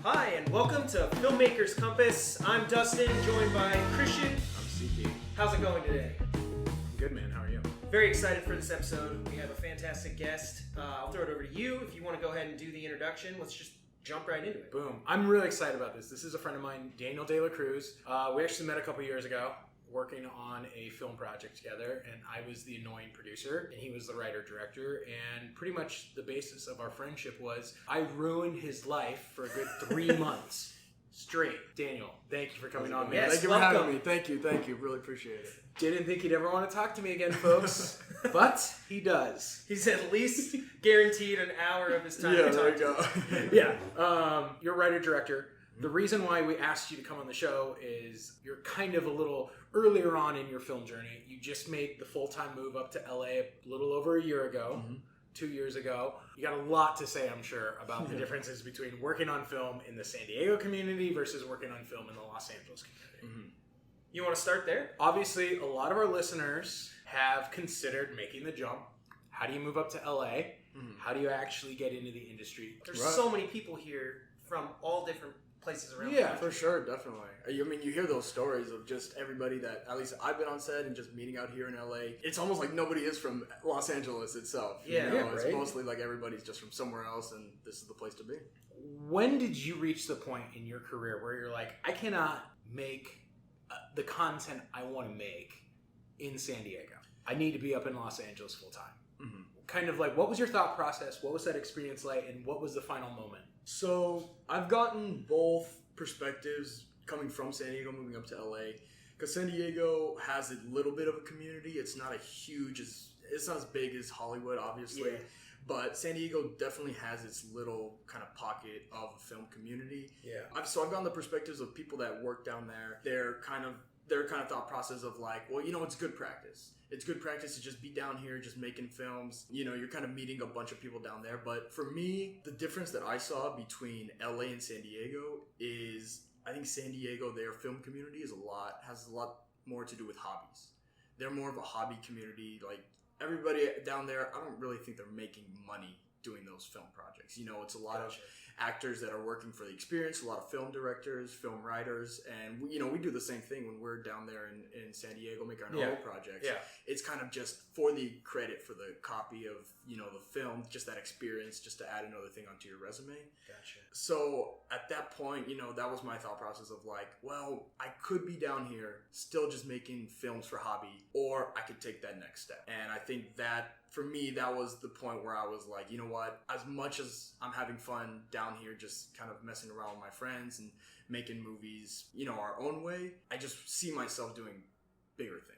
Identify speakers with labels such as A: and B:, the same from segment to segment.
A: Hi, and welcome to Filmmaker's Compass. I'm Dustin, joined by Christian.
B: I'm CP.
A: How's it going today?
B: Good, man. How are you?
A: Very excited for this episode. We have a fantastic guest. I'll throw it over to you. If you want to go ahead and do the introduction, let's just jump right into it.
B: Boom. I'm really excited about this. This is a friend of mine, Daniel De La Cruz. We actually met a couple years ago working on a film project together, and I was the annoying producer, and he was the writer-director, and pretty much the basis of our friendship was I ruined his life for a good 3 months straight. Daniel, thank you for coming on, man.
A: Yes,
C: Thank you
A: welcome.
C: for having me. Thank you. Really appreciate it.
B: Didn't think he'd ever want to talk to me again, folks, but he does.
A: He's at least guaranteed an hour of his time
C: Yeah,
A: to
C: there
A: talk
C: you
A: to
C: go.
A: me.
B: Yeah, you're writer-director. The reason why we asked you to come on the show is you're kind of a little earlier on in your film journey. You just made the full-time move up to LA a little over a year ago, 2 years ago. You got a lot to say, I'm sure, about the differences between working on film in the San Diego community versus working on film in the Los Angeles community.
A: You want to start there?
B: Obviously, a lot of our listeners have considered making the jump. How do you move up to LA? How do you actually get into the industry?
A: There's
C: Right.
A: so many people here from all different places around the
C: Yeah,
A: country.
C: for sure, definitely. I mean, you hear those stories of just everybody that, at least I've been on set and just meeting out here in LA. It's almost like nobody is from Los Angeles itself.
A: Yeah.
C: You know?
B: Yeah,
C: It's
B: right?
C: mostly like everybody's just from somewhere else, and this is the place to be.
B: When did you reach the point in your career where you're like, I cannot make the content I want to make in San Diego? I need to be up in Los Angeles full time. Kind of like, what was your thought process? What was that experience like? And what was the final moment?
C: So I've gotten both perspectives coming from San Diego, moving up to LA, because San Diego has a little bit of a community. It's not it's not as big as Hollywood, obviously,
A: Yeah.
C: but San Diego definitely has its little kind of pocket of a film community.
B: Yeah.
C: I've gotten the perspectives of people that work down there. Their kind of thought process of like, well, it's good practice. It's good practice to just be down here, just making films. You're kind of meeting a bunch of people down there. But for me, the difference that I saw between LA and San Diego is I think San Diego, their film community has a lot more to do with hobbies. They're more of a hobby community. Like everybody down there, I don't really think they're making money doing those film projects. It's a lot of actors that are working for the experience, a lot of film directors, film writers, and we do the same thing when we're down there in San Diego making our own projects.
B: Yeah.
C: It's kind of just for the credit for the copy of the film, just that experience, just to add another thing onto your resume.
A: Gotcha.
C: So at that point, that was my thought process of like, well, I could be down here still just making films for hobby, or I could take that next step. And I think that for me, that was the point where I was like, you know what, as much as I'm having fun down here, just kind of messing around with my friends and making movies, our own way, I just see myself doing bigger things.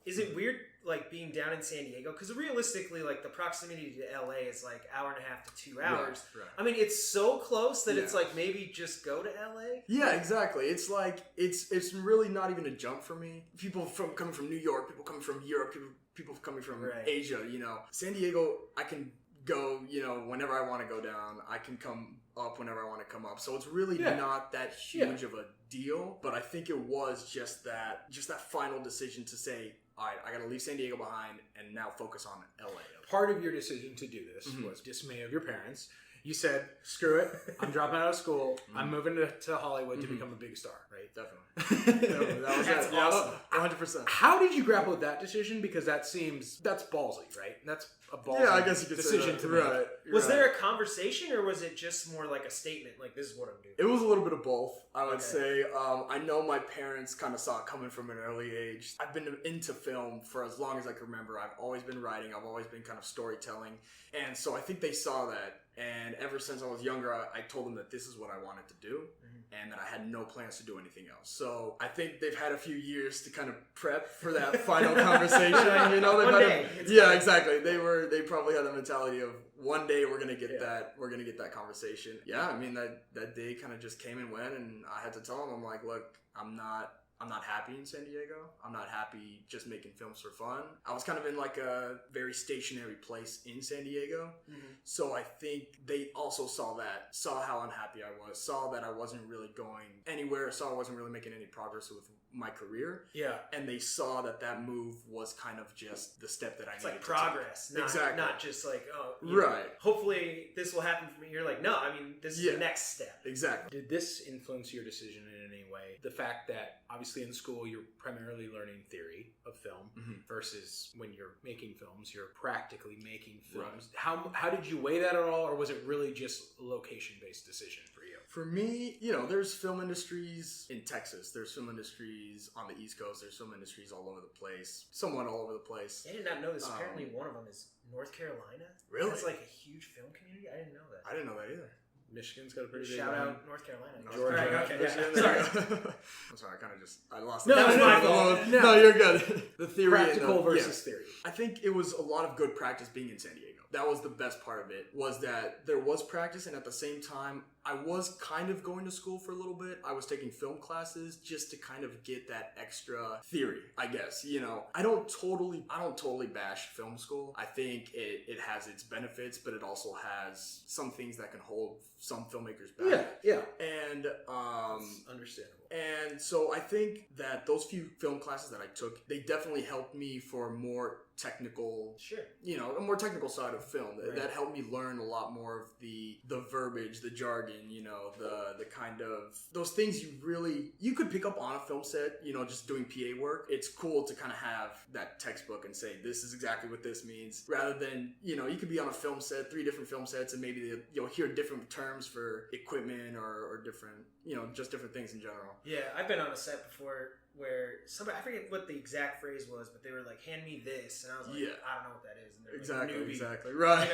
A: Is it weird, like, being down in San Diego? Because realistically, like, the proximity to LA is, like, hour and a half to 2 hours.
C: Right.
A: I mean, it's so close that it's
C: Yeah.
A: like, maybe just go to LA?
C: Yeah, exactly. It's like, it's really not even a jump for me. People coming from New York, people coming from Europe, people coming from
A: Right.
C: Asia, San Diego, I can go, whenever I want to go down. I can come up whenever I want to come up. So it's really not that huge of a deal. But I think it was just that final decision to say, all right, I got to leave San Diego behind and now focus on LA.
B: Part of your decision to do this was dismay of your parents. You said, screw it, I'm dropping out of school, I'm moving to Hollywood to become a big star, right?
C: Definitely. That was
A: That's
C: it.
A: awesome.
C: Yeah, 100%.
B: How did you grapple with that decision? Because that's ballsy, right? That's a ballsy
C: Yeah, I guess you could
B: decision
C: say
B: to
C: that.
B: make.
C: Right.
A: Was
C: right.
A: there a conversation, or was it just more like a statement, like, this is what I'm doing?
C: It was a little bit of both, I would
A: Okay.
C: say. I know my parents kind of saw it coming from an early age. I've been into film for as long as I can remember. I've always been writing. I've always been kind of storytelling. And so I think they saw that. And ever since I was younger, I told them that this is what I wanted to do and that I had no plans to do anything else. So I think they've had a few years to kind of prep for that final conversation.
A: One day, it's
C: Yeah,
A: coming.
C: exactly. They probably had the mentality of one day we're gonna get that conversation. Yeah, I mean that day kind of just came and went, and I had to tell them, I'm like, look, I'm not happy in San Diego. I'm not happy just making films for fun. I was kind of in like a very stationary place in San Diego. So I think they also saw how unhappy I was, saw that I wasn't really going anywhere, saw I wasn't really making any progress my career.
B: Yeah.
C: And they saw that move was kind of just the step that I
A: It's
C: needed
A: like
C: to
A: progress,
C: take. Exactly.
A: not just like, oh,
C: right.
A: Hopefully this will happen for me. You're like, no, I mean, this is the next step.
C: Exactly.
B: Did this influence your decision in any way? The fact that obviously in school you're primarily learning theory of film versus when you're making films, you're practically making films.
C: Right.
B: How did you weigh that at all, or was it really just a location-based decision for you?
C: For me, there's film industries in Texas. There's film industries on the East Coast. There's film industries all over the place. Somewhat all over the place.
A: I did not know this. Apparently one of them is North Carolina.
C: Really?
A: It's like a huge film community. I didn't know that.
C: I didn't know that either.
B: Michigan's got a pretty big
A: Shout
B: one.
A: out North Carolina.
B: Georgia.
A: Right, okay,
C: Sorry.
A: Sorry.
C: I'm sorry. I lost.
B: No,
C: that was my fault. No, you're good. The theory,
B: Practical versus theory.
C: I think it was a lot of good practice being in San Diego. That was the best part of it, was that there was practice, and at the same time, I was kind of going to school for a little bit. I was taking film classes just to kind of get that extra theory, I guess. I don't totally bash film school. I think it has its benefits, but it also has some things that can hold some filmmakers back.
B: Yeah.
C: And
B: It's understandable.
C: And so I think that those few film classes that I took, they definitely helped me for a more technical, a more technical side of film.
B: Right.
C: That helped me learn a lot more of the verbiage, the jargon, the kind of those things you could pick up on a film set, just doing PA work. It's cool to kind of have that textbook and say, this is exactly what this means, rather than, you could be on a film set, 3 different film sets, and maybe you'll hear different terms for equipment or different, just different things in general.
A: Yeah, I've been on a set before where somebody, I forget what the exact phrase was, but they were like, hand me this. And I was like, I don't know what that is. And they're
C: Exactly. Right.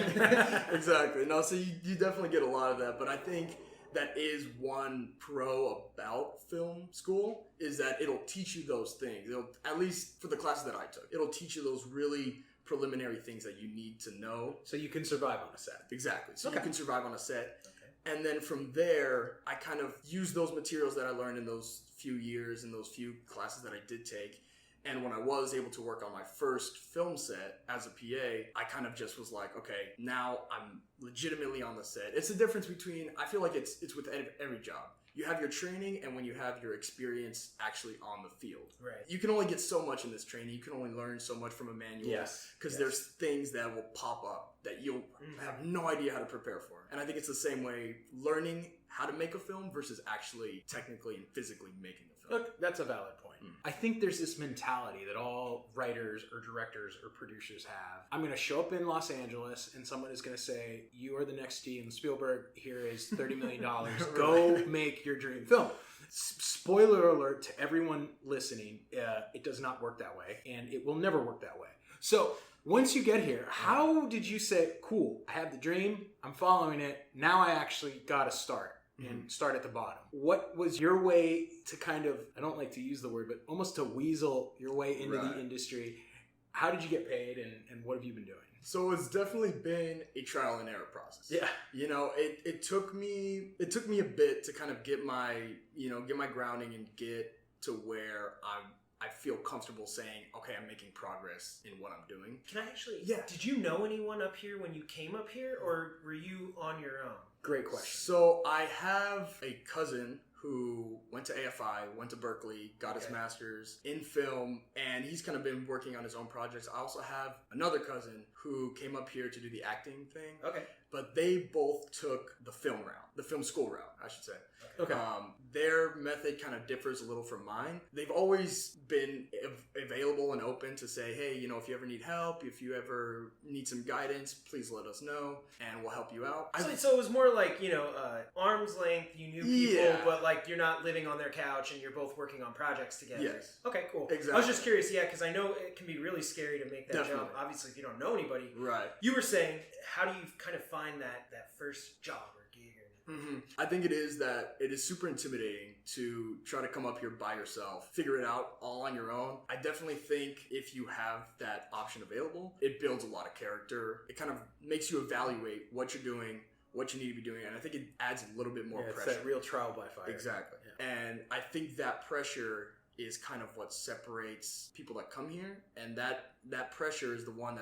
C: Exactly. No, so you definitely get a lot of that. But I think that is one pro about film school, is that it'll teach you those things. It'll, at least for the classes that I took, it'll teach you those really preliminary things that you need to know.
B: So you can survive on a set.
C: Exactly. So you can survive on a set. And then from there, I kind of use those materials that I learned in those few years and those few classes that I did take. And when I was able to work on my first film set as a PA, I kind of just was like, okay, now I'm legitimately on the set. It's the difference between, I feel like it's with every job. You have your training, and when you have your experience actually on the field.
A: Right.
C: You can only get so much in this training. You can only learn so much from a manual.
B: Yes.
C: Because there's things that will pop up that you'll have no idea how to prepare for. And I think it's the same way, learning how to make a film versus actually technically and physically making the film.
B: Look, that's a valid point. I think there's this mentality that all writers or directors or producers have. I'm going to show up in Los Angeles and someone is going to say, you are the next Steven Spielberg. Here is $30 million. Go make your dream film. Spoiler alert to everyone listening. It does not work that way, and it will never work that way. So once you get here, how did you say, cool, I have the dream, I'm following it, now I actually got to start? And start at the bottom. What was your way to kind of, I don't like to use the word, but almost to weasel your way into the industry? How did you get paid, and what have you been doing?
C: So it's definitely been a trial and error process. Yeah. It took me a bit to kind of get my grounding and get to where I feel comfortable saying, okay, I'm making progress in what I'm doing.
A: Can I actually? Yeah. Did you know anyone up here when you came up here, or were you on your own?
B: Great question.
C: So I have a cousin who went to AFI, went to Berkeley, got his master's in film, and he's kind of been working on his own projects. I also have another cousin who came up here to do the acting thing. Okay. But they both took the film route, the film school route, I should say. Okay. Their method kind of differs a little from mine. They've always been available and open to say, hey, if you ever need help, if you ever need some guidance, please let us know and we'll help you out.
A: So it was more like, arm's length, you knew people, but like you're not living on their couch and you're both working on projects together. Yes. Okay, cool. Exactly. I was just curious, because I know it can be really scary to make that jump. Obviously, if you don't know anybody. Right. You were saying, how do you kind of find that first job or gig?
C: I think it is super intimidating to try to come up here by yourself, figure it out all on your own. I definitely think if you have that option available, it builds a lot of character. It kind of makes you evaluate what you're doing, what you need to be doing, and I think it adds a little bit more pressure.
B: It's that real trial by fire.
C: Exactly. Yeah. And I think that pressure is kind of what separates people that come here, and that pressure is the one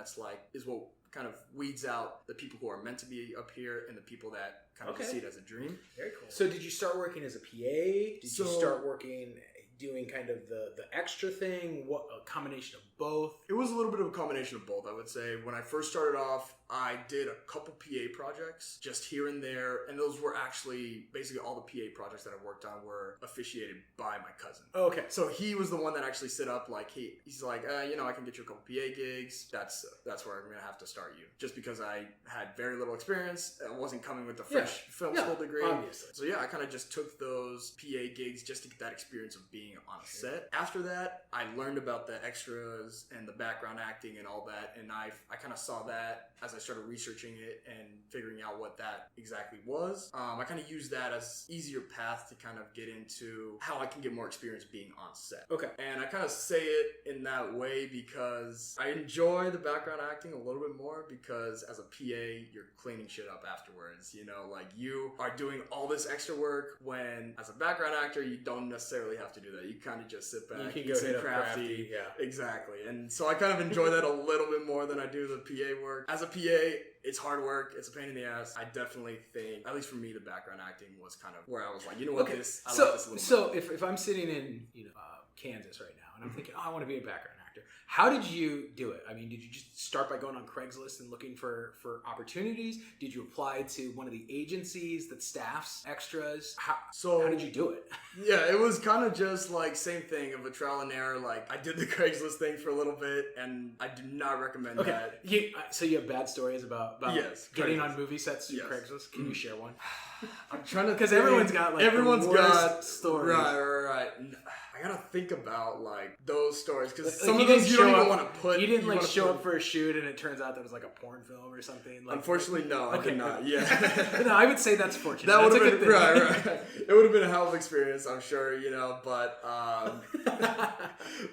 C: is what kind of weeds out the people who are meant to be up here and the people that kind of see it as a dream.
A: Very cool.
B: So did you start working as a PA? Did you start working doing kind of the extra thing? What, a combination of both?
C: It was a little bit of a combination of both, I would say. When I first started off, I did a couple PA projects just here and there, and those were actually basically all the PA projects that I worked on were officiated by my cousin.
B: Okay.
C: So he was the one that actually set up, like, he's like, I can get you a couple PA gigs. That's where I'm gonna have to start you, just because I had very little experience. I wasn't coming with a fresh film school degree.
B: Obviously.
C: So I kind of just took those PA gigs just to get that experience of being on a set. After that, I learned about the extras and the background acting and all that, and I kind of saw that as I started researching it and figuring out what that exactly was. I kind of used that as easier path to kind of get into how I can get more experience being on set.
B: Okay.
C: And I kind of say it in that way because I enjoy the background acting a little bit more, because as a PA, you're cleaning shit up afterwards. Like you are doing all this extra work when as a background actor, you don't necessarily have to do that. You kind of just sit back,
B: you can go hit crafty. Yeah.
C: Exactly. And so I kind of enjoy that a little bit more than I do the PA work. As a PA, it's hard work. It's a pain in the ass. I definitely think, at least for me, the background acting was kind of where I was like, you know what, I like this a little bit.
B: So if I'm sitting in Kansas right now and I'm thinking, I want to be a background actor, how did you do it? I mean, did you just start by going on Craigslist and looking for opportunities? Did you apply to one of the agencies that staffs extras? How did you do it?
C: Yeah, it was kind of just like same thing of a trial and error. Like I did the Craigslist thing for a little bit, and I do not recommend that.
B: So you have bad stories about getting on movie sets through Craigslist? Can you share one?
C: I'm trying to,
B: because everyone's got stories.
C: Right. I gotta think about like those stories, because some of those you don't even want to put.
B: You didn't show up for a shoot and it turns out that was like a porn film or something.
C: Unfortunately, no, I did not. Yeah,
B: no, I would say that's fortunate.
C: That would have been right. It would have been a hell of an experience, I'm sure. But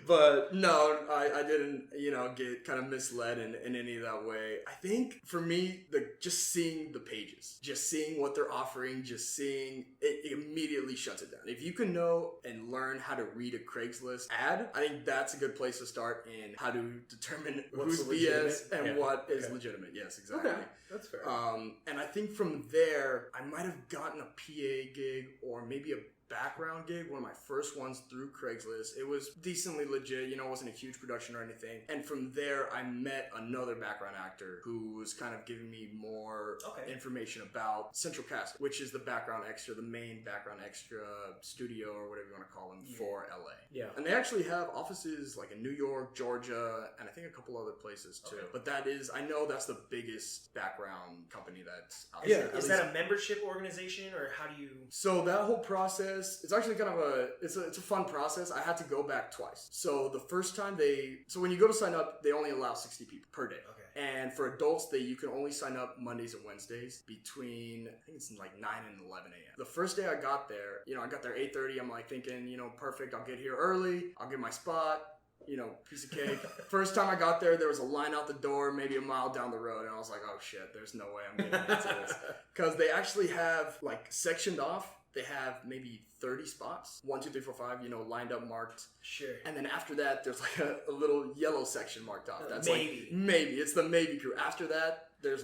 C: but no, I didn't. Get kind of misled in any of that way. I think for me, just seeing the pages, just seeing what they're offering, just seeing it immediately shuts it down. If you can know and learn how to read a Craigslist ad, I think that's a good place to start in how to determine who's BS and what is legitimate. Yes, exactly.
B: Okay, that's fair.
C: And I think from there, I might have gotten a PA gig or maybe a background gig, one of my first ones through Craigslist. It was decently legit, it wasn't a huge production or anything. And from there, I met another background actor who was kind of giving me more information about Central Cast, which is the background extra, the main background extra studio or whatever you want to call them for LA.
B: Yeah.
C: And they actually have offices like in New York, Georgia, and I think a couple other places too. Okay. But I know that's the biggest background company that's out there.
A: Is that a membership organization, or how do you?
C: So that whole process, it's actually kind of it's a fun process. I had to go back twice. So the first time when you go to sign up, they only allow 60 people per day.
A: Okay.
C: And for adults, you can only sign up Mondays and Wednesdays between, I think it's like 9 and 11 a.m. The first day I got there, I got there 8:30. I'm like thinking, perfect. I'll get here early. I'll get my spot. Piece of cake. First time I got there was a line out the door, maybe a mile down the road, and I was like, oh shit, there's no way I'm getting into this. Because they actually have like sectioned off. They have maybe 30 spots, 1, 2, 3, 4, 5, lined up, marked.
A: Sure.
C: And then after that, there's like a little yellow section marked off. That's
A: maybe.
C: Like, maybe. It's the maybe crew. After that, there's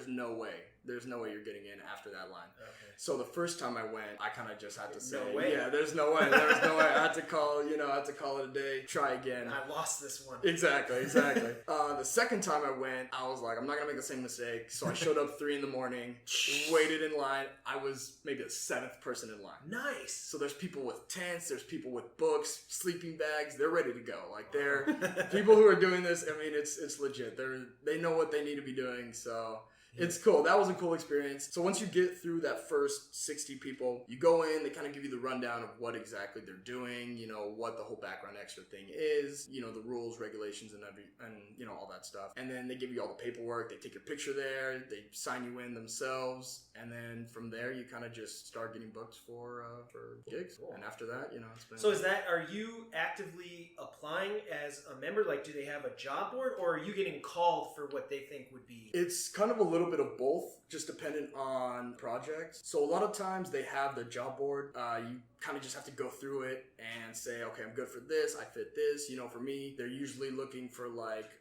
C: no way. There's no way you're getting in after that line. Okay. So the first time I went, I kind of just had to say, yeah, there's no way. There was no way. I had to call it a day, try again.
A: I lost this one.
C: Exactly. The second time I went, I was like, I'm not going to make the same mistake. So I showed up 3 a.m, waited in line. I was maybe the 7th person in line.
A: Nice.
C: So there's people with tents, there's people with books, sleeping bags. They're ready to go. Like they're people who are doing this. I mean, it's legit. They know what they need to be doing. So it's cool. That was a cool experience. So once you get through that first 60 people, you go in, they kind of give you the rundown of what exactly they're doing, what the whole background extra thing is, the rules, regulations, and all that stuff. And then they give you all the paperwork. They take your picture there. They sign you in themselves. And then from there, you kind of just start getting booked for gigs. Cool. And after that, it's been...
A: So are you actively applying as a member? Like, do they have a job board, or are you getting called for what they think would be...
C: It's kind of a little bit of both, just dependent on projects. So a lot of times they have the job board. You kind of just have to go through it and say, okay, I'm good for this. I fit this. For me, they're usually looking for like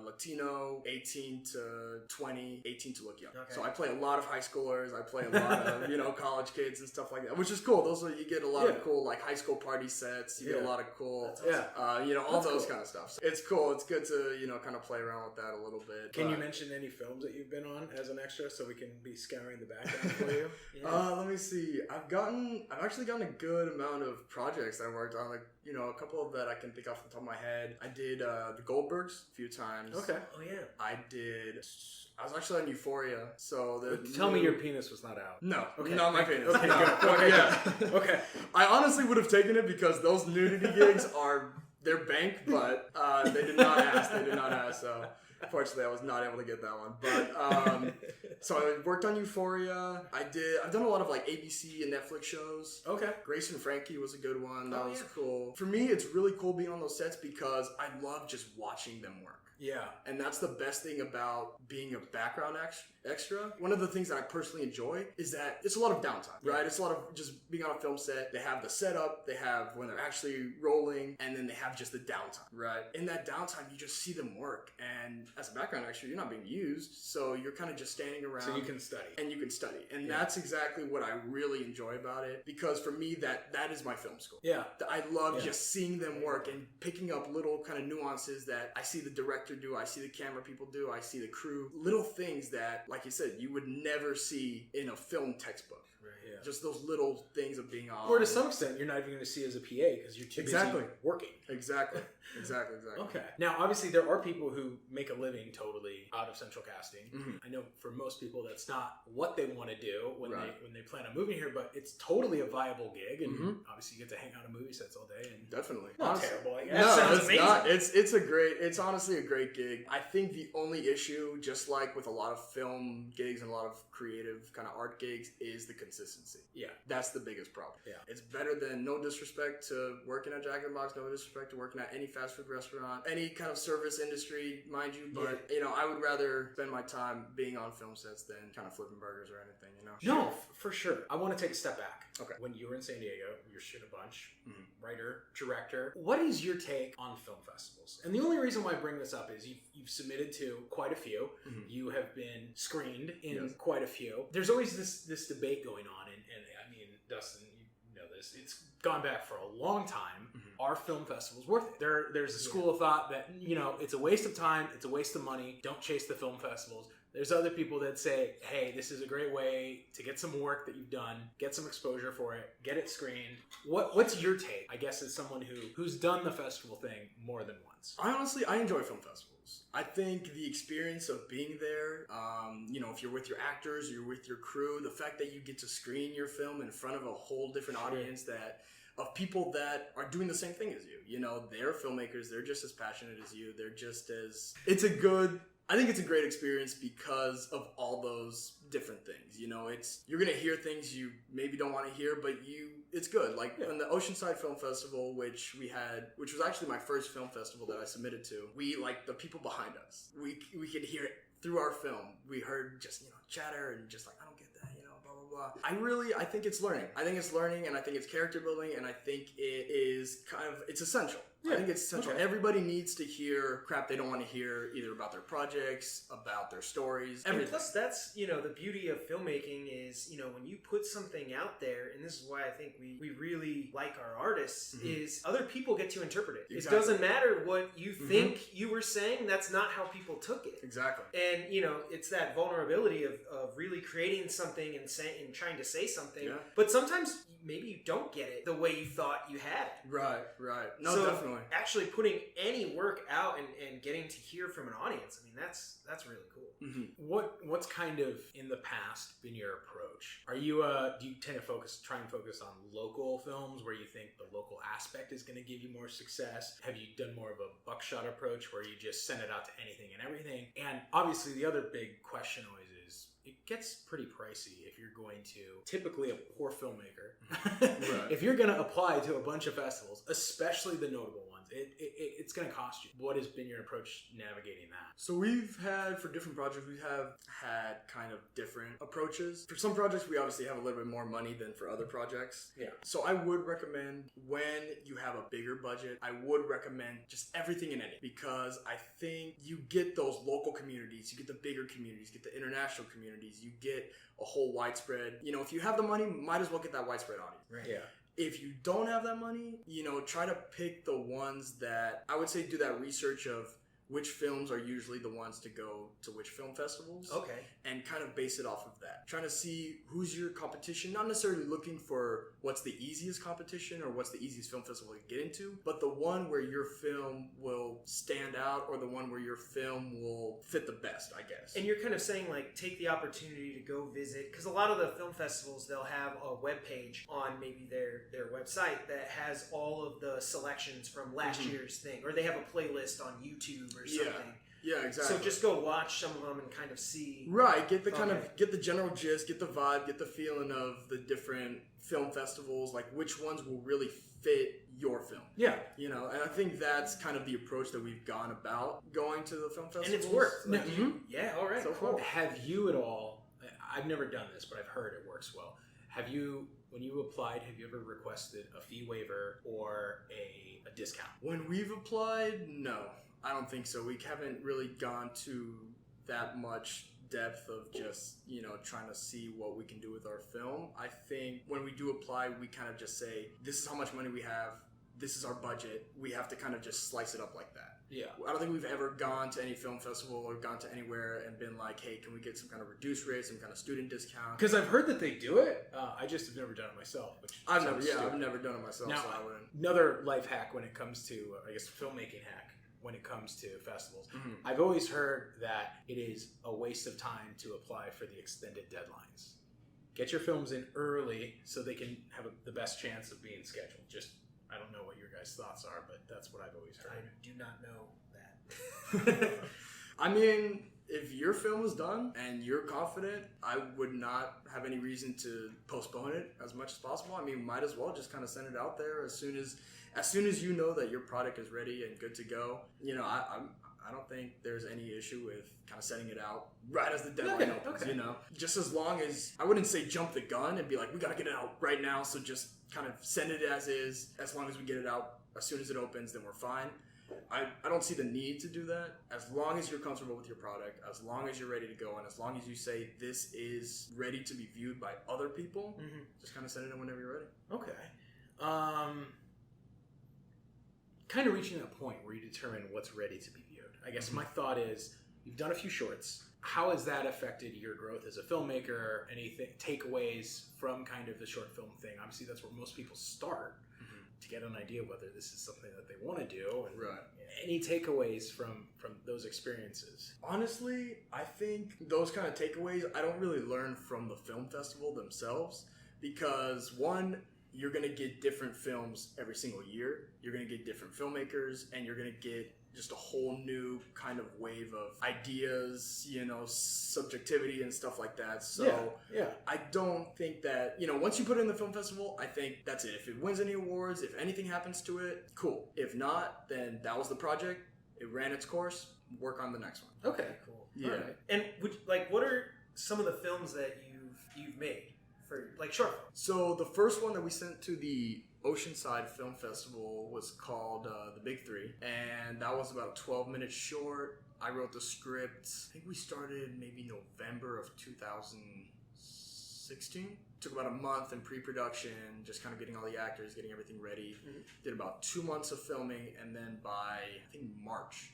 C: Latino, 18 to 20, 18 to look young. Okay. So I play a lot of high schoolers. I play a lot of, college kids and stuff like that, which is cool. You get a lot of cool, like, high school party sets. You get a lot of cool, all those kind of stuff. So it's cool. It's good to, kind of play around with that a little bit.
B: Can you mention any films that you've been on as an extra so we can be scouring the background for you?
C: Let me see. I've actually gotten a good amount of projects I worked on, like, a couple of that I can think off the top of my head. I did the Goldbergs a few times.
A: Okay. Oh yeah.
C: I was actually on Euphoria. So
B: tell me your penis was not out.
C: No.
B: Okay.
C: Not my penis.
B: Okay.
C: No.
B: Good. Okay.
C: Yeah.
B: Okay.
C: I honestly would have taken it because those nudity gigs they're bank, but they did not ask. So fortunately, I was not able to get that one. But so I worked on Euphoria. I've done a lot of like ABC and Netflix shows.
B: Okay.
C: Grace and Frankie was a good one. That was cool. For me, it's really cool being on those sets because I love just watching them work.
B: Yeah.
C: And that's the best thing about being a background extra. One of the things that I personally enjoy is that it's a lot of downtime, right? It's a lot of just being on a film set. They have the setup, they have when they're actually rolling, and then they have just the downtime, right? In that downtime, you just see them work. And as a background extra, you're not being used, so you're kind of just standing around.
B: So you can study.
C: And that's exactly what I really enjoy about it, because for me, that is my film school.
B: Yeah.
C: I love just seeing them work and picking up little kind of nuances that I see the director do, I see the camera people do, I see the crew. Little things that, like you said, you would never see in a film textbook.
B: Right. Yeah.
C: Just those little things of being on.
B: Or to some extent, you're not even going to see as a PA because you're too busy working.
C: Exactly.
B: Okay. Now, obviously, there are people who make a living totally out of central casting. Mm-hmm. I know for most people, that's not what they want to do when they plan on moving here, but it's totally a viable gig, and obviously, you get to hang out on movie sets all day. And
C: definitely.
B: Not terrible, I guess.
C: No, it's amazing. Not. It's honestly a great gig. I think the only issue, just like with a lot of film gigs and a lot of creative kind of art gigs, is the consistency.
B: Yeah.
C: That's the biggest problem.
B: Yeah.
C: It's better than, no disrespect to working at Jack in the Box, no disrespect to working at any fast food restaurant, any kind of service industry, mind you, but, I would rather spend my time being on film sets than kind of flipping burgers or anything,
B: No, for sure. I want to take a step back.
C: Okay.
B: When you were in San Diego, you're shooting a bunch, writer, director. What is your take on film festivals? And the only reason why I bring this up is you've submitted to quite a few. Mm-hmm. You have been screened in quite a few. There's always this debate going on, and I mean, Dustin, you know this. It's gone back for a long time. Mm-hmm. Are film festivals worth it? There's a school of thought that, it's a waste of time, it's a waste of money. Don't chase the film festivals. There's other people that say, hey, this is a great way to get some work that you've done, get some exposure for it, get it screened. What's your take, I guess, as someone who's done the festival thing more than once?
C: I enjoy film festivals. I think the experience of being there, if you're with your actors, you're with your crew, the fact that you get to screen your film in front of a whole different audience of people that are doing the same thing as you. They're filmmakers, they're just as passionate as you, I think it's a great experience because of all those different things. You're going to hear things you maybe don't want to hear, but it's good. Like on the Oceanside Film Festival, which was actually my first film festival that I submitted to, the people behind us, we could hear it through our film. We heard just, chatter and just I don't get that, blah, blah, blah. I think it's learning. I think it's learning, and I think it's character building, and I think it is it's essential. Yeah. I think it's essential. Okay. Everybody needs to hear crap they don't want to hear, either about their projects, about their stories, everything.
A: And plus, that's, the beauty of filmmaking is, when you put something out there, and this is why I think we really like our artists, is other people get to interpret it. Exactly. It doesn't matter what you think you were saying, that's not how people took it.
C: Exactly.
A: And, it's that vulnerability of really creating something and trying to say something. Yeah. But sometimes maybe you don't get it the way you thought you had it.
C: Right. No, so definitely.
A: Actually putting any work out and getting to hear from an audience, I mean, that's really cool.
B: Mm-hmm. What's kind of in the past been your approach? Are you do you tend to try and focus on local films where you think the local aspect is going to give you more success? Have you done more of a buckshot approach where you just send it out to anything and everything? And obviously the other big question always is, it gets pretty pricey if you're going to, typically a poor filmmaker, if you're going to apply to a bunch of festivals, especially the notable ones, It's going to cost you. What has been your approach navigating that?
C: So we've had, for different projects, we have had kind of different approaches. For some projects, we obviously have a little bit more money than for other projects.
B: Yeah.
C: So I would recommend, when you have a bigger budget, I would recommend just everything in any, because I think you get those local communities, you get the bigger communities, you get the international communities, you get a whole widespread, if you have the money, might as well get that widespread audience.
B: Right. Yeah.
C: If you don't have that money, try to pick the ones that, I would say, do that research of which films are usually the ones to go to which film festivals.
A: Okay.
C: And kind of base it off of that. Trying to see who's your competition, not necessarily looking for what's the easiest competition or what's the easiest film festival to get into, but the one where your film will stand out or the one where your film will fit the best, I guess.
A: And you're kind of saying, like, take the opportunity to go visit, because a lot of the film festivals, they'll have a web page on maybe their website that has all of the selections from last year's thing, or they have a playlist on YouTube or something.
C: Yeah, exactly.
A: So just go watch some of them and kind of see.
C: Right, get the get the general gist, get the vibe, get the feeling of the different film festivals, like which ones will really fit your film.
B: Yeah.
C: And I think that's kind of the approach that we've gone about going to the film festivals.
A: And it's worked. Like yeah, all right,
C: so
A: cool.
B: Have you at all, I've never done this, but I've heard it works well. Have you, when you applied, have you ever requested a fee waiver or a discount?
C: When we've applied, no. I don't think so. We haven't really gone to that much depth of just, trying to see what we can do with our film. I think when we do apply, we kind of just say, this is how much money we have, this is our budget. We have to kind of just slice it up like that.
B: Yeah.
C: I don't think we've ever gone to any film festival or gone to anywhere and been like, hey, can we get some kind of reduced rate, some kind of student discount?
B: Because I've heard that they do it. I just have never done it myself.
C: I've never done it myself.
B: Now,
C: so I wouldn't.
B: Another life hack when it comes to, I guess, filmmaking hack when it comes to festivals.
C: Mm-hmm.
B: I've always heard that it is a waste of time to apply for the extended deadlines. Get your films in early so they can have the best chance of being scheduled. Just, I don't know what your guys' thoughts are, but that's what I've always heard.
A: I do not know that.
C: I mean, if your film is done and you're confident, I would not have any reason to postpone it as much as possible. I mean, might as well just kind of send it out there as soon as you know that your product is ready and good to go. I don't think there's any issue with kind of sending it out right as the deadline opens.
B: Okay.
C: Just as long as, I wouldn't say jump the gun and be like, we got to get it out right now. So just kind of send it as is. As long as we get it out as soon as it opens, then we're fine. I don't see the need to do that. As long as you're comfortable with your product, as long as you're ready to go, and as long as you say this is ready to be viewed by other people, just kind of send it in whenever you're ready.
B: Okay. Kind of reaching that point where you determine what's ready to be viewed. I guess my thought is, you've done a few shorts. How has that affected your growth as a filmmaker? Anything, takeaways from kind of the short film thing? Obviously, that's where most people start to get an idea whether this is something that they want to do. And
C: right.
B: Any takeaways from those experiences?
C: Honestly, I think those kind of takeaways, I don't really learn from the film festival themselves, because one, you're going to get different films every single year. You're going to get different filmmakers, and you're going to get just a whole new kind of wave of ideas, subjectivity and stuff like that. So
B: yeah.
C: I don't think that, once you put it in the film festival, I think that's it. If it wins any awards, if anything happens to it, cool. If not, then that was the project. It ran its course. Work on the next one.
A: Okay, cool.
C: Yeah.
A: Right. And what are some of the films that you've made for short films?
C: So the first one that we sent to the Oceanside Film Festival was called The Big Three, and that was about a 12-minute short. I wrote the script. I think we started maybe November of 2016. Took about a month in pre-production, just kind of getting all the actors, getting everything ready. Did about 2 months of filming, and then by, I think, March,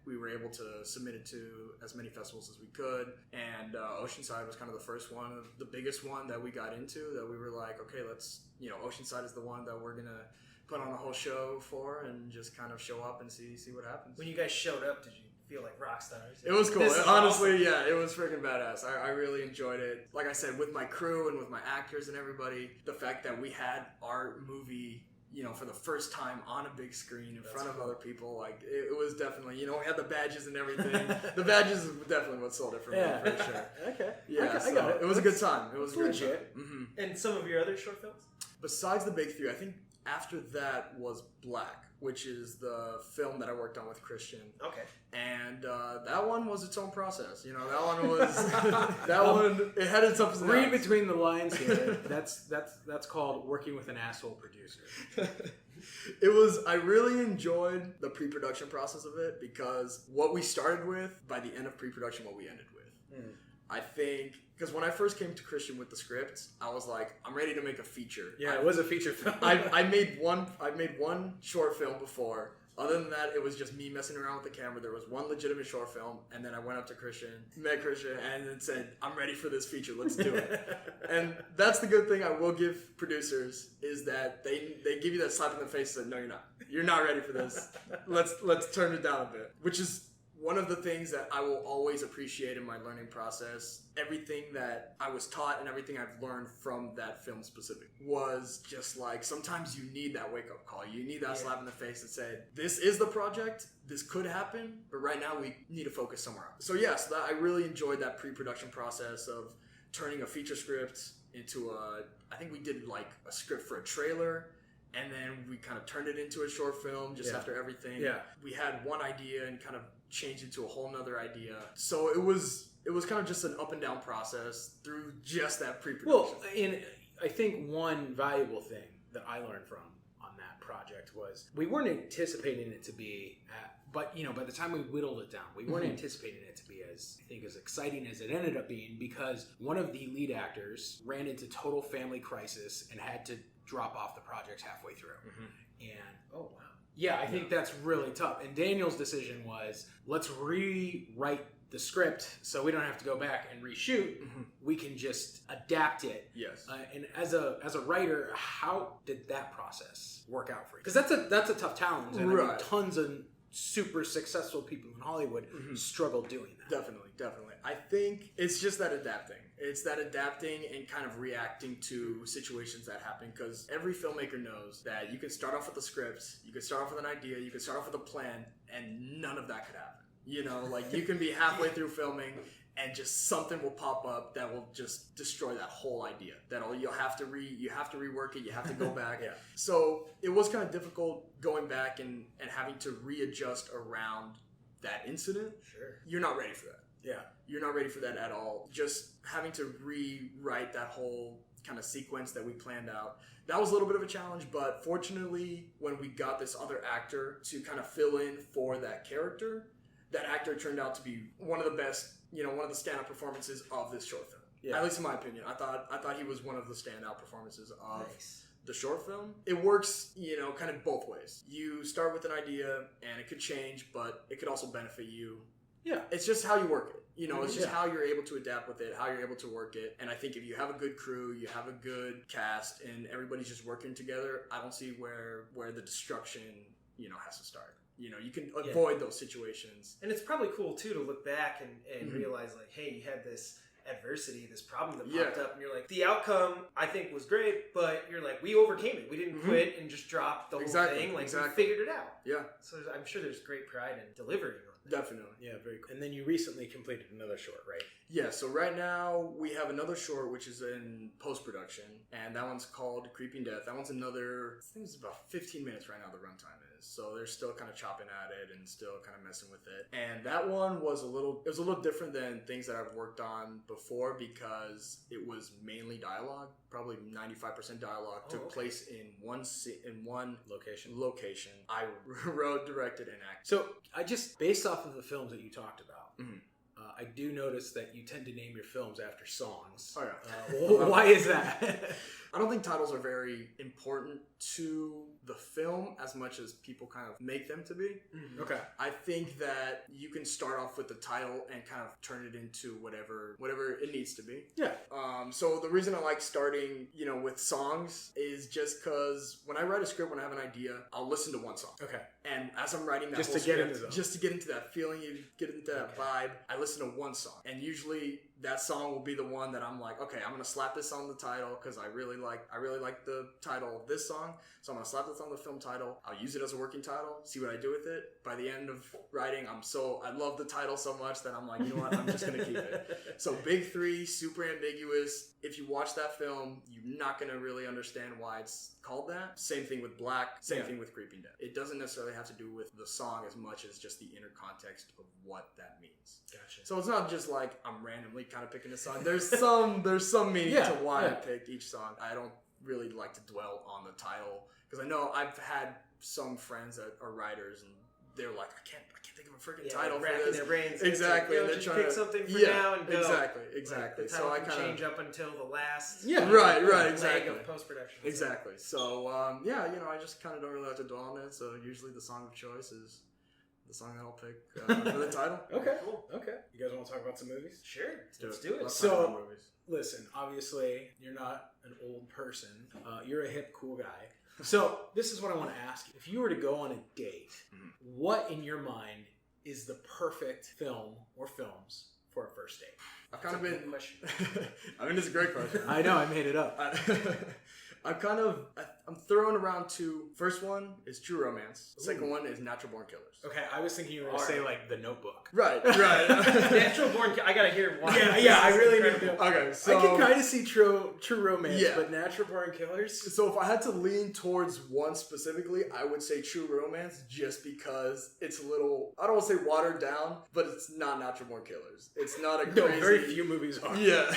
C: we were able to submit it to as many festivals as we could. And Oceanside was kind of the first one, the biggest one that we got into, that we were like, okay, let's, Oceanside is the one that we're going to put on a whole show for and just kind of show up and see what happens.
A: When you guys showed up, did you feel like rock stars?
C: It was cool. Honestly, awesome. Yeah, it was freaking badass. I really enjoyed it. Like I said, with my crew and with my actors and everybody, the fact that we had our movie, for the first time on a big screen in front of other people, like it was definitely, we had the badges and everything. The badges is definitely what sold it for me, for sure.
B: Okay.
C: Yeah,
B: I got it.
C: It was a good time. It was
B: legit.
A: And some of your other short films?
C: Besides the big three, I think after that was Black. which is the film that I worked on with Christian.
A: Okay.
C: And that one was its own process. You know, that one was it had its ups and downs.
B: Read between the lines here. That's called working with an asshole producer.
C: I really enjoyed the pre-production process of it, because what we started with, by the end of pre-production, what we ended with. I think, because when I first came to Christian with the script, I was like, I'm ready to make a feature.
B: Yeah, it was a feature film.
C: I made one short film before. Other than that, it was just me messing around with the camera. There was one legitimate short film, and then I went up to Christian, met Christian, and then said, I'm ready for this feature. Let's do it. And that's the good thing I will give producers, is that they give you that slap in the face and say, no, you're not. You're not ready for this. Let's turn it down a bit. Which is one of the things that I will always appreciate in my learning process. Everything that I was taught and everything I've learned from that film specific was just like, sometimes you need that wake-up call. You need that slap in the face that said, this is the project, this could happen, but right now we need to focus somewhere else. So yes, I really enjoyed that pre-production process of turning a feature script into I think we did like a script for a trailer, and then we kind of turned it into a short film just after everything. Yeah. We had one idea and kind of changed it to a whole nother idea. So it was kind of just an up and down process through just that pre-production.
B: Well, and I think one valuable thing that I learned from on that project was we weren't anticipating it to be, but you know, by the time we whittled it down, we weren't anticipating it to be as exciting as it ended up being, because one of the lead actors ran into total family crisis and had to drop off the project halfway through. And yeah, I think that's really tough. And Daniel's decision was, let's rewrite the script so we don't have to go back and reshoot. We can just adapt it.
C: Yes.
B: And as a writer, how did that process work out for you? Because that's a tough challenge. And I mean, tons of super successful people in Hollywood struggle doing that.
C: Definitely. I think it's just that adapting. It's that adapting and kind of reacting to situations that happen, because every filmmaker knows that you can start off with a script, you can start off with an idea, you can start off with a plan, and none of that could happen. You know, like you can be halfway through filming and just something will pop up that will just destroy that whole idea. You have to rework it, you have to go back. So it was kind of difficult going back and having to readjust around that incident.
A: Sure.
C: You're not ready for that.
B: Yeah.
C: You're not ready for that at all. Just having to rewrite that whole kind of sequence that we planned out. That was a little bit of a challenge, but fortunately, when we got this other actor to kind of fill in for that character, that actor turned out to be one of the best, one of the standout performances of this short film. Yeah. At least in my opinion. I thought he was one of the standout performances of the short film. It works, kind of both ways. You start with an idea and it could change, but it could also benefit you. Yeah. It's just how you work it. It's just how you're able to adapt with it, how you're able to work it. And I think if you have a good crew, you have a good cast, and everybody's just working together, I don't see where the destruction, has to start. You can avoid those situations.
A: And it's probably cool, too, to look back and realize, like, hey, you had this adversity, this problem that popped up, and you're like, the outcome, I think, was great, but you're like, we overcame it. We didn't quit and just drop the whole thing. Like, we figured it out.
C: Yeah.
A: So I'm sure there's great pride in delivering on that.
C: Definitely.
B: Yeah, very cool. And then you recently completed another short, right?
C: Yeah, so right now we have another short which is in post-production, and that one's called Creeping Death. That one's another, I think it's about 15 minutes right now the runtime is. So they're still kind of chopping at it and still kind of messing with it. And that one was a little different than things that I've worked on before, because it was mainly dialogue, probably 95% dialogue, took place in one location. I wrote, directed, and acted.
B: So I just, based off of the films that you talked about, I do notice that you tend to name your films after songs.
C: Oh yeah.
B: Why is that?
C: I don't think titles are very important to the film as much as people kind of make them to be.
B: Okay.
C: I think that you can start off with the title and kind of turn it into whatever it needs to be.
B: Yeah.
C: So the reason I like starting, with songs is just because when I write a script, when I have an idea, I'll listen to one song.
B: Okay.
C: And as I'm writing that
B: just
C: whole
B: to get
C: script,
B: into
C: just to get into that feeling, you get into that vibe, I listen to one song. And usually that song will be the one that I'm like, okay, I'm gonna slap this on the title because I really like the title of this song. So I'm gonna slap this on the film title. I'll use it as a working title, see what I do with it. By the end of writing, I love the title so much that I'm like, you know what, I'm just gonna keep it. So Big Three, super ambiguous. If you watch that film, you're not gonna really understand why it's called that. Same thing with Black, same thing with Creeping Dead. It doesn't necessarily have to do with the song as much as just the inner context of what that means.
B: Gotcha.
C: So it's not just like I'm randomly kind of picking a song. There's some meaning to why I picked each song. I don't really like to dwell on the title because I know I've had some friends that are writers and they're like, I can't think of a freaking title for this.
A: Their brains.
C: Exactly.
A: Like,
C: and
A: they're pick something for now and go.
C: Exactly.
A: Like, the title can change up until the last.
C: Right. Exactly.
A: Leg of post-production.
C: Exactly. So I just kind of don't really like to dwell on it. So usually the song of choice is the song that I'll pick for the title.
B: Okay, cool. Okay. You guys want to talk about some movies?
A: Sure. Let's do it.
B: So, listen, obviously, you're not an old person. You're a hip, cool guy. So, this is what I want to ask you. If you were to go on a date, what in your mind is the perfect film or films for a first date?
C: I've kind of been... I mean, it's a great question.
B: I know, I made it up.
C: I'm throwing around two. First one is True Romance. The second one is Natural Born Killers.
B: Okay, I was thinking you were going to say like The Notebook.
C: Right.
A: Natural Born Killers. I gotta hear one.
B: Yeah, I really need to.
C: Okay, so
B: I can kind of see True Romance, but Natural Born Killers.
C: So if I had to lean towards one specifically, I would say True Romance, just because it's a little, I don't want to say watered down, but it's not Natural Born Killers. It's not a crazy.
B: No, very few movies are.
C: Yeah,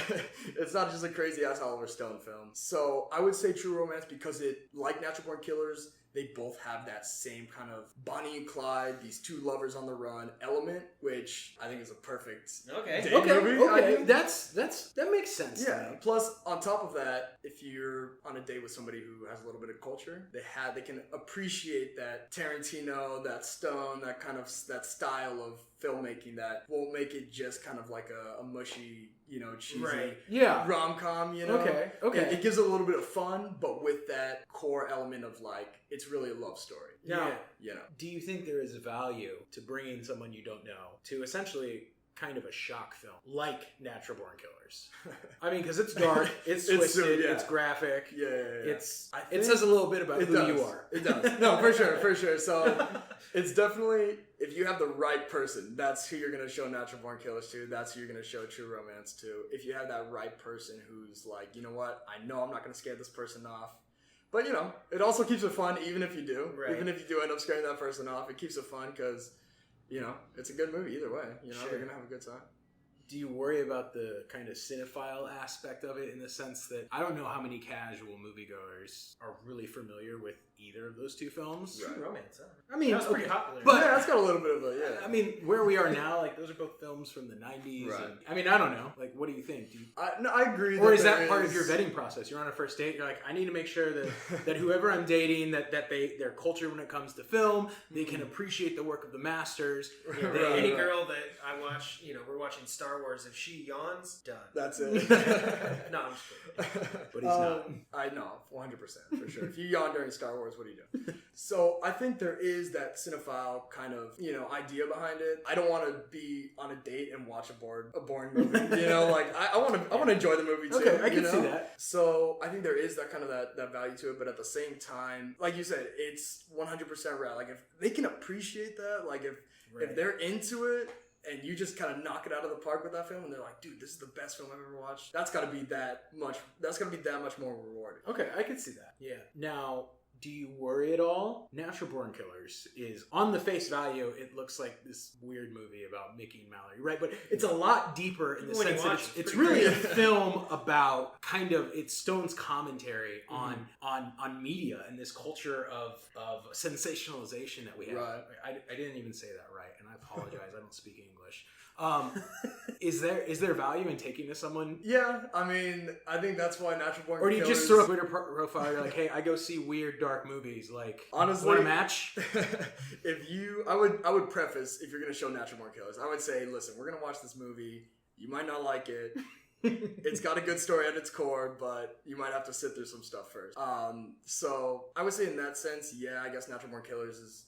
C: it's not just a crazy ass Oliver Stone film. So I would say True Romance because it, like Natural Born Killers, they both have that same kind of Bonnie and Clyde, these two lovers on the run element, which I think is a perfect date movie.
B: Okay, that makes sense.
C: Yeah. Plus, on top of that, if you're on a date with somebody who has a little bit of culture, they can appreciate that Tarantino, that Stone, that style of filmmaking that won't make it just kind of like a mushy, cheesy rom-com,
B: Okay.
C: It gives it a little bit of fun, but with that core element of like, it's really a love story.
B: Yeah.
C: Do
B: you think there is value to bringing someone you don't know to essentially kind of a shock film like Natural Born Killers? I mean, because it's dark, it's twisted, it's graphic.
C: Yeah.
B: It says a little bit about who you are.
C: It does. No, for sure. So it's definitely, if you have the right person, that's who you're going to show Natural Born Killers to. That's who you're going to show True Romance to. If you have that right person who's like, you know what, I know I'm not going to scare this person off. But, it also keeps it fun, even if you do. Right. Even if you do end up scaring that person off, it keeps it fun because, it's a good movie either way. They're going to have a good time.
B: Do you worry about the kind of cinephile aspect of it in the sense that I don't know how many casual moviegoers are really familiar with either of those two films?
A: True Romance, huh?
B: I mean,
A: that's pretty popular.
C: But that's got a little bit of a,
B: I mean, where we are now, like, those are both films from the 90s.
C: Right.
B: And, I mean, I don't know. Like, what do you think?
C: No, I agree.
B: Or is that part of your vetting process? You're on a first date, you're like, I need to make sure that whoever I'm dating, that their culture when it comes to film, they can appreciate the work of the masters.
A: Any girl that I watch, we're watching Star Wars, if she yawns, done.
C: That's it.
A: No, I'm just kidding.
B: But he's not.
C: I know, 100% for sure. If you yawn during Star Wars, what are you doing? So I think there is that cinephile kind of, idea behind it. I don't want to be on a date and watch a boring movie. I want to enjoy the movie too.
B: Okay, I can see that.
C: So I think there is that kind of that value to it, but at the same time, like you said, it's 100% rad. Like if they can appreciate that, like if they're into it, and you just kind of knock it out of the park with that film, and they're like, dude, this is the best film I've ever watched. That's got to be that much more rewarding.
B: Okay, I can see that. Yeah. Now, do you worry at all? Natural Born Killers is, on the face value, it looks like this weird movie about Mickey and Mallory, right? But it's a lot deeper in the sense that it's really a film about it's Stone's commentary on media and this culture of sensationalization that we have.
C: Right.
B: I didn't even say that right, and I apologize. I don't speak English. Is there value in taking to someone?
C: Yeah, I mean, I think that's why Natural Born Killers...
B: Or do you just throw a Twitter profile, you're like, hey, I go see weird, dark movies, like,
C: honestly,
B: want a match?
C: I would preface, if you're going to show Natural Born Killers, I would say, listen, we're going to watch this movie, you might not like it, it's got a good story at its core, but you might have to sit through some stuff first. So, I would say in that sense, yeah, I guess Natural Born Killers is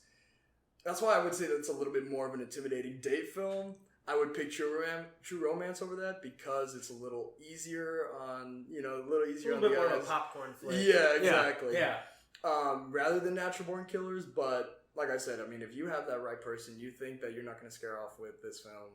C: That's why I would say that's a little bit more of an intimidating date film. I would pick True Romance over that because it's a little easier on, a little easier on the eyes. A little bit more of a
A: popcorn flick.
C: Yeah, exactly.
B: Yeah.
C: Rather than Natural Born Killers, but like I said, I mean, if you have that right person, you think that you're not going to scare off with this film,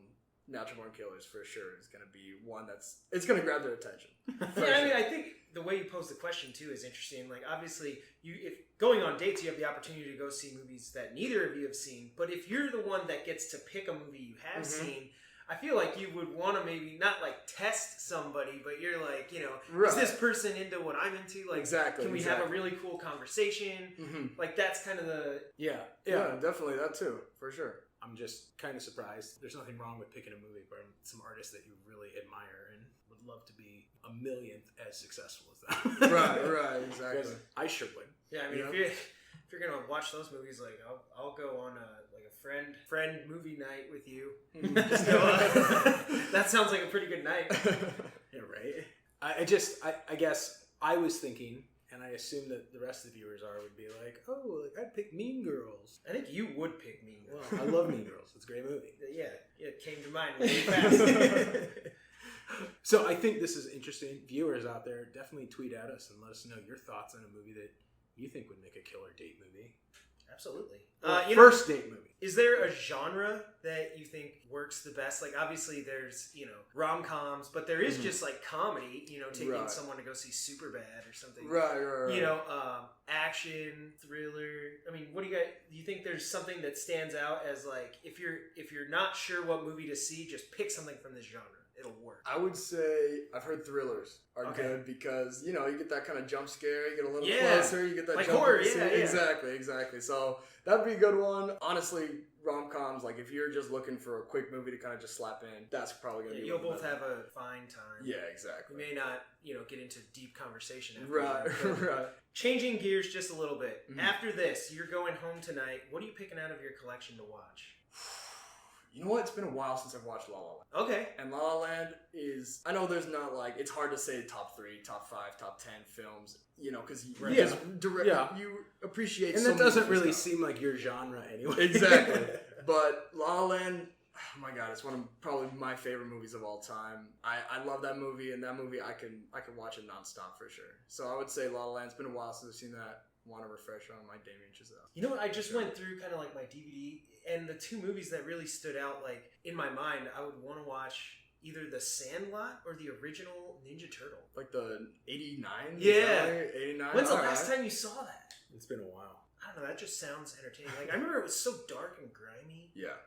C: Natural Born Killers for sure is going to be one it's going to grab their attention.
A: Yeah, I mean, I think the way you pose the question too is interesting. Like, obviously, if going on dates, you have the opportunity to go see movies that neither of you have seen. But if you're the one that gets to pick a movie you have seen, I feel like you would want to maybe not like test somebody, but you're like, is this person into what I'm into? Like, can we have a really cool conversation? Like, that's kind of the
C: yeah, definitely that too, for sure.
B: I'm just kind of surprised. There's nothing wrong with picking a movie from some artists that you really admire and would love to be a millionth as successful as them.
C: right, exactly.
B: Because I sure would.
A: Yeah, I mean, if you're gonna watch those movies, like I'll go on a friend movie night with you. Just go. That sounds like a pretty good night.
B: Yeah, right. I guess I was thinking. And I assume that the rest of the viewers would be like, oh, I'd pick Mean Girls.
A: I think you would pick Mean Girls.
B: Well, I love Mean Girls. It's a great movie.
A: Yeah, it came to mind really fast.
B: So I think this is interesting. Viewers out there, definitely tweet at us and let us know your thoughts on a movie that you think would make a killer date movie.
A: Absolutely.
B: First date movie.
A: Is there a genre that you think works the best? Like, obviously there's, rom-coms, but there is just like comedy, taking someone to go see Superbad or something.
C: Right.
A: Action, thriller. I mean, what do you think there's something that stands out as like, if you're not sure what movie to see, just pick something from this genre. It'll work.
C: I would say I've heard thrillers are good because you get that kind of jump scare, you get a little closer, you get that
A: like
C: jump
A: horror,
C: Exactly. So that'd be a good one. Honestly, rom-coms, like if you're just looking for a quick movie to kind of just slap in, that's probably gonna be.
A: You'll both have a fine time.
C: Yeah, exactly.
A: You may not, get into deep conversation after
C: right.
A: Changing gears just a little bit. After this, you're going home tonight. What are you picking out of your collection to watch?
C: You know what? It's been a while since I've watched La La Land.
A: Okay.
C: And La La Land is... I know there's not like... It's hard to say top 3, top 5, top 10 films, because you appreciate
B: and
C: so
B: that doesn't really
C: stuff.
B: seem like your genre anyway.
C: Exactly. But La La Land... Oh my God, it's one of probably my favorite movies of all time. I love that movie, and that movie I can watch it nonstop for sure. So I would say La La Land. It's been a while since I've seen that. Want to refresh on my Damien Chazelle.
A: You know what? I just went through kind of like my DVD, and the two movies that really stood out, like in my mind, I would want to watch either The Sandlot or the original Ninja Turtle.
C: Like the 89?
A: Yeah.
C: 89?
A: When's the last time you saw that?
B: It's been a while.
A: I don't know. That just sounds entertaining. Like, I remember it was so dark and grimy.
C: Yeah.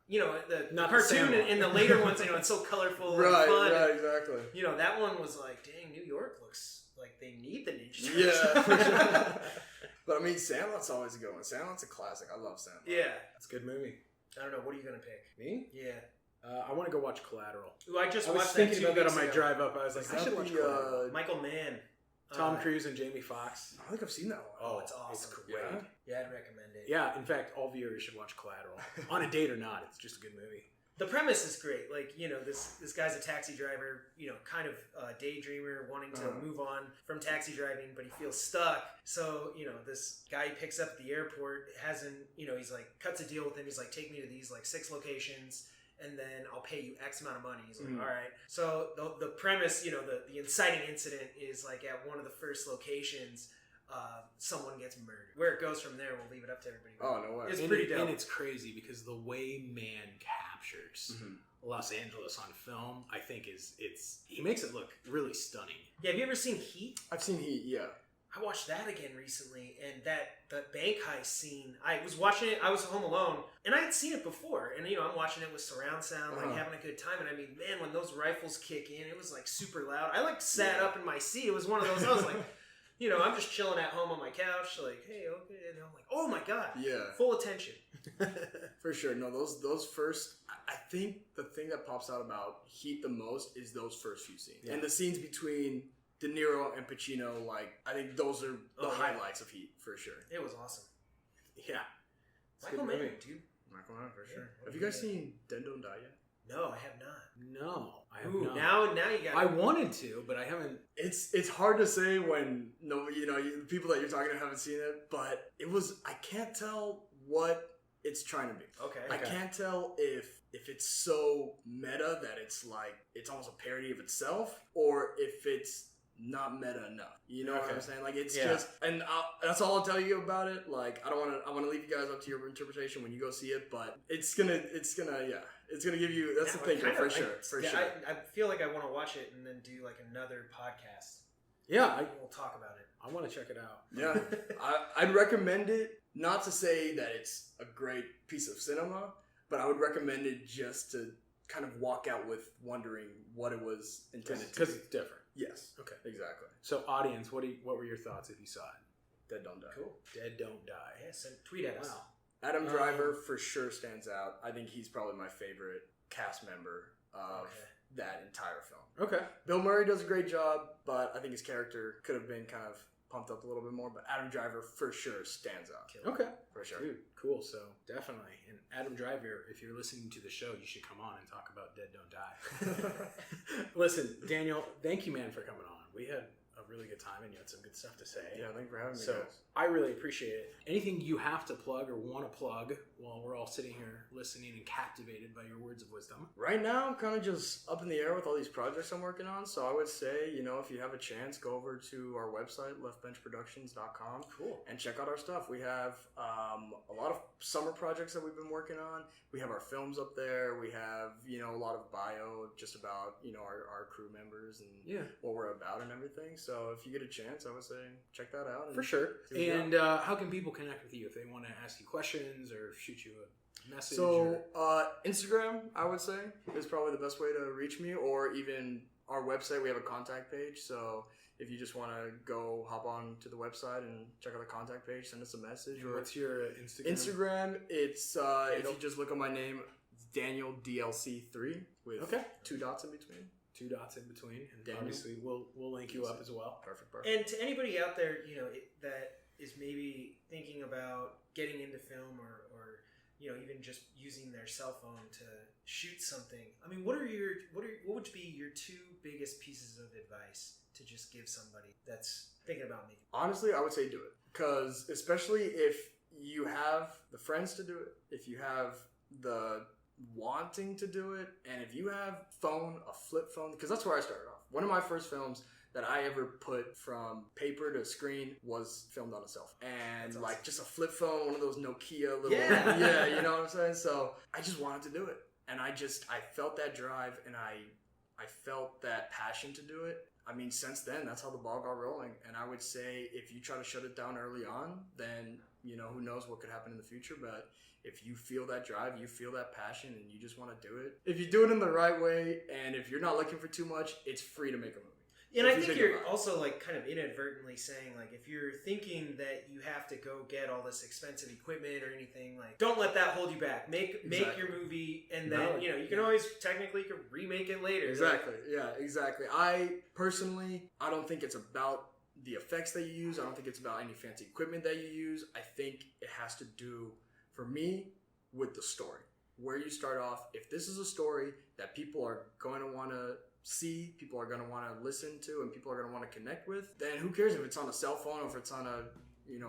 A: The cartoon and the later ones, it's so colorful and fun.
C: Right, exactly.
A: That one was like, dang, New York looks like they need the Ninja Turtles.
C: Yeah, for sure. But I mean, Sandlot's always a good one. Sandlot's a classic. I love Sandlot.
A: Yeah.
B: It's a good movie.
A: I don't know. What are you going to pick?
B: Me?
A: Yeah.
B: I want to go watch Collateral.
A: Ooh, I was
B: watched thinking about that on my drive up. I was like, I should watch
C: Collateral.
A: Michael Mann.
B: Tom Cruise and Jamie Foxx.
C: I think I've seen that one.
A: Oh, it's awesome.
B: It's great.
A: Yeah, I'd recommend it.
B: Yeah, in fact, all viewers should watch Collateral. On a date or not, it's just a good movie.
A: The premise is great. Like, this guy's a taxi driver, kind of a daydreamer wanting to move on from taxi driving, but he feels stuck. So, this guy he picks up at the airport hasn't, he's like, cuts a deal with him. He's like, take me to these like 6 locations, and then I'll pay you X amount of money. He's like, all right. So the premise, the inciting incident is like at one of the first locations, someone gets murdered. Where it goes from there, we'll leave it up to everybody.
C: Oh, no way.
A: It's pretty dope.
B: And it's crazy because the way Mann captures Los Angeles on film, I think he makes it look really stunning.
A: Yeah, have you ever seen Heat?
C: I've seen Heat, yeah.
A: I watched that again recently, and the bank heist scene, I was watching it, I was home alone, and I had seen it before, and I'm watching it with surround sound, like having a good time, and I mean, man, when those rifles kick in, it was like super loud. I like sat up in my seat. It was one of those, I was like, I'm just chilling at home on my couch, like, hey, okay, and I'm like, oh my God.
C: Yeah.
A: Full attention.
C: For sure. No, those first, I think the thing that pops out about Heat the most is those first few scenes. Yeah. And the scenes between De Niro and Pacino, like, I think those are the highlights of Heat, for sure.
A: It was awesome.
B: Yeah.
A: Michael Mann, dude.
C: Michael Mann, for sure. Have you guys seen Den Don't Die yet?
A: No, I have not.
B: No, I have not.
A: Now you got.
B: I wanted to, but I haven't.
C: It's hard to say when people that you're talking to haven't seen it, but it was. I can't tell what it's trying to be.
A: Okay.
C: I can't tell if it's so meta that it's like it's almost a parody of itself, or if it's not meta enough. You know what I'm saying? Like it's just, and that's all I'll tell you about it. Like I want to leave you guys up to your interpretation when you go see it, but it's gonna give you. That's the thinking for sure.
A: I feel like I want to watch it and then do like another podcast.
B: Yeah,
A: we'll talk about it.
B: I want to check it out.
C: Yeah, I'd recommend it. Not to say that it's a great piece of cinema, but I would recommend it just to kind of walk out with wondering what it was intended to be.
B: Because it's different.
C: Yes.
B: Okay.
C: Exactly.
B: So, audience, what were your thoughts if you saw it?
C: Dead Don't Die.
A: Cool.
B: Dead Don't Die.
A: Yes, and tweet at us.
B: Wow.
C: Adam Driver for sure stands out. I think he's probably my favorite cast member of that entire film.
B: Okay.
C: Bill Murray does a great job, but I think his character could have been kind of pumped up a little bit more, but Adam Driver for sure stands out.
B: Okay.
C: For sure.
B: Dude, cool. So definitely. And Adam Driver, if you're listening to the show, you should come on and talk about Dead Don't Die. Listen, Daniel, thank you, man, for coming on. We had a really good time and you had some good stuff to say.
C: Yeah, thank you for having me,
B: So
C: guys.
B: I really appreciate it. Anything you have to plug or want to plug while we're all sitting here listening and captivated by your words of wisdom?
C: Right now, I'm kind of just up in the air with all these projects I'm working on. So I would say, if you have a chance, go over to our website, leftbenchproductions.com.
B: Cool.
C: And check out our stuff. We have a lot of summer projects that we've been working on. We have our films up there. We have, a lot of bio just about, our crew members and what we're about and everything. So if you get a chance, I would say check that out.
B: For sure. And how can people connect with you if they want to ask you questions or shoot you a message?
C: So Instagram, I would say, is probably the best way to reach me, or even our website. We have a contact page. So if you just want to go hop on to the website and check out the contact page, send us a message.
B: And what's your Instagram?
C: Instagram, it's if you just look at my name, it's Daniel DLC3 with 2 dots in between.
B: 2 dots in between, and
C: Daniel.
B: Obviously we'll link you up as well.
C: Perfect.
A: And to anybody out there, that is maybe thinking about getting into film or even just using their cell phone to shoot something. I mean, what would be your 2 biggest pieces of advice to just give somebody that's thinking about making?
C: Honestly, I would say do it, because especially if you have the friends to do it, if you have the wanting to do it, and if you have a flip phone, because that's where I started off. One of my first films that I ever put from paper to screen was filmed on a cell phone. And awesome. Like just a flip phone, one of those Nokia little, you know what I'm saying? So I just wanted to do it. And I felt that drive, and I felt that passion to do it. I mean, since then, that's how the ball got rolling. And I would say if you try to shut it down early on, then, who knows what could happen in the future. But if you feel that drive, you feel that passion, and you just want to do it, if you do it in the right way, and if you're not looking for too much, it's free to make a movie.
A: And I think you're also like kind of inadvertently saying, like, if you're thinking that you have to go get all this expensive equipment or anything, like, don't let that hold you back. Make your movie, and then you can always technically remake it later.
C: Exactly. Yeah. Exactly. I don't think it's about the effects that you use. I don't think it's about any fancy equipment that you use. I think it has to do, for me, with the story. Where you start off. If this is a story that people are going to want to see, people are going to want to listen to, and people are going to want to connect with, then who cares if it's on a cell phone or if it's on a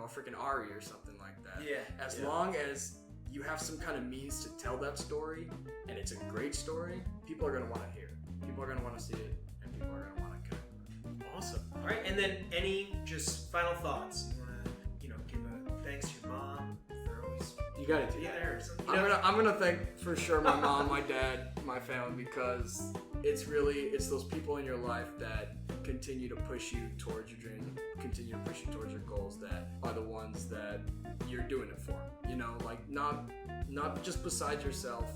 C: freaking Ari or something like that. As long as you have some kind of means to tell that story, and it's a great story, people are going to want to hear it. People are going to want to see it, and people are going to want to connect with it.
A: Awesome. All right, and then any just final thoughts? You want to give a thanks to your mom for always
B: gotta do
A: there or something.
C: I'm gonna thank for sure my mom, my dad, my family, because it's those people in your life that continue to push you towards your dream, continue to push you towards your goals, that are the ones that you're doing it for. Like not just besides yourself,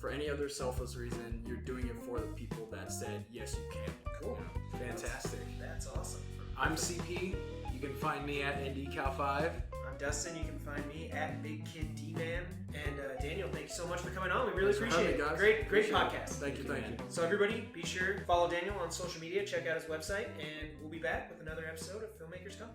C: for any other selfless reason. You're doing it for the people that said yes, you can.
A: Cool.
B: Fantastic.
A: That's awesome.
B: I'm CP. You can find me at NDCal5.
A: I'm Dustin. You can find me at Big Kid D-Man. And Daniel, thank you so much for coming on. We really appreciate it.
C: Guys.
A: Great podcast.
C: Thank you.
A: So everybody, be sure to follow Daniel on social media, check out his website, and we'll be back with another episode of Filmmakers Come.